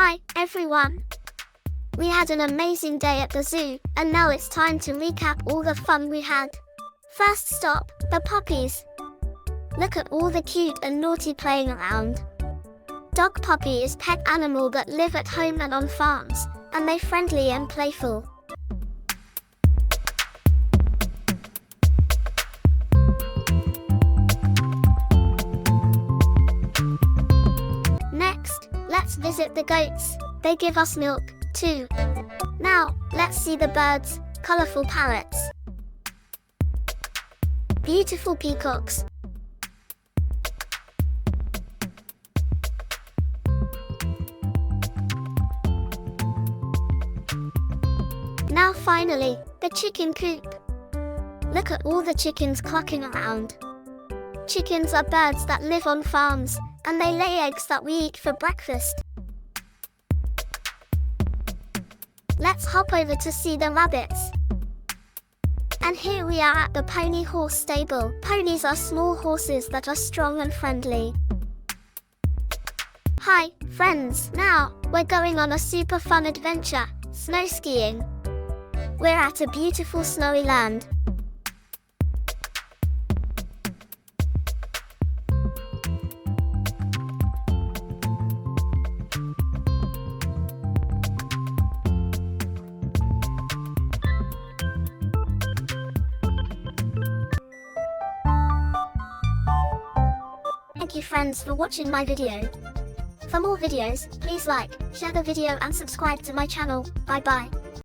Hi, everyone. We had an amazing day at the zoo, and now it's time to recap all the fun we had. First stop, the puppies. Look at all the cute and naughty playing around. Dog puppy is pet animal that live at home and on farms, and they friendly and playful. Next, let's visit the goats. They give us milk, too. Now, let's see the birds, colorful parrots, beautiful peacocks, now finally, the chicken coop. Look at all the chickens clucking around. Chickens are birds that live on farms, and they lay eggs that we eat for breakfast. Let's hop over to see the rabbits. And here we are at the pony horse stable. Ponies are small horses that are strong and friendly. Hi, friends. Now, we're going on a super fun adventure, snow skiing. We're at a beautiful snowy land. Thank you friends for watching my video. For more videos, please like, share the video and subscribe to my channel. Bye bye.